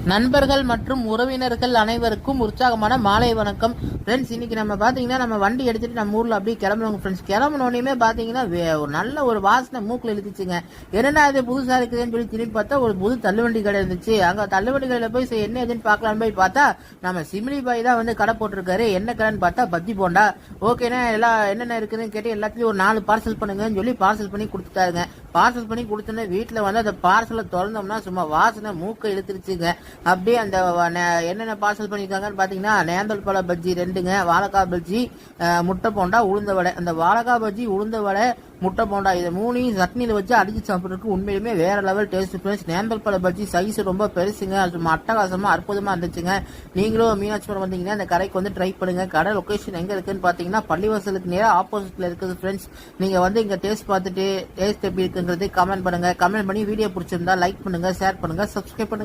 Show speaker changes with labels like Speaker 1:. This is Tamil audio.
Speaker 1: நண்பர்கள் மற்றும் உறவினர்கள் அனைவருக்கும் உற்சாகமான மாலை வணக்கம் ஃப்ரெண்ட்ஸ். இன்னைக்கு நம்ம பாத்தீங்கன்னா நம்ம வண்டி எடுத்துட்டு நம்ம ஊர்ல அப்படியே கிளம்புறோம் ஃப்ரெண்ட்ஸ். கிளம்புனோடனே பாத்தீங்கன்னா நல்ல ஒரு வாசனை மூக்குல இழுத்துச்சுங்க. என்னடா இது புதுசா இருக்குதுன்னு சொல்லி திரும்பி பார்த்தா ஒரு புது தள்ளுவண்டி கடை இருந்துச்சு. அங்க தள்ளுவண்டி கடையில போய் என்ன ஏதுன்னு பார்க்கலான்னு போய் பார்த்தா நம்ம சிம்லி பாய் தான் வந்து கடை போட்டிருக்காரு. என்ன கடைன்னு பார்த்தா பத்தி போண்டா. ஓகேண்ணா எல்லாம் என்னென்ன இருக்குதுன்னு கேட்டு எல்லாத்தையும் ஒரு 4 பார்சல் பண்ணுங்கன்னு சொல்லி பார்சல் பண்ணி கொடுத்துட்டாருங்க. பார்சல் பண்ணி கொடுத்தோன்னே வீட்டுல வந்து அந்த பார்சலை திறந்தோம்னா சும்மா வாசனை மூக்கை இழுத்துருச்சுங்க. அப்படியே அந்த என்னென்ன பார்சல் பண்ணிருக்காங்கன்னு பாத்தீங்கன்னா நேந்தல் பழ பஜ்ஜி 2ங்க, வாழைக்காய் பஜ்ஜி, முட்டை போண்டா, உளுந்த வடை. அந்த வாழைக்காய் பஜ்ஜி, உளுந்த வடை, முட்டை போண்டா இதை 3 சட்னியில வச்சு அடிச்சு சாப்பிட்றதுக்கு உண்மையிலுமே வேற லெவல் டேஸ்ட் ஃப்ரெண்ட்ஸ். நேந்தல் பழ பஜ்ஜி சைஸ் ரொம்ப பெருசுங்க. அது அட்டகாசமா அற்புதமா இருந்துச்சுங்க. நீங்களும் மீனாட்சிபுரம் வந்தீங்கன்னா இந்த கடைக்கு வந்து ட்ரை பண்ணுங்க. கடை லொகேஷன் எங்க இருக்குன்னு பாத்தீங்கன்னா பள்ளிவாசலுக்கு நேரம் ஆப்போசிட்ல இருக்குது ஃப்ரெண்ட்ஸ். நீங்க வந்து இங்க டேஸ்ட் பார்த்துட்டு டேஸ்ட் எப்படி இருக்குங்கிறது கமெண்ட் பண்ணுங்க. கமெண்ட் பண்ணி வீடியோ பிடிச்சிருந்தா லைக் பண்ணுங்க, ஷேர் பண்ணுங்க, சப்ஸ்கிரைப் பண்ணுங்க.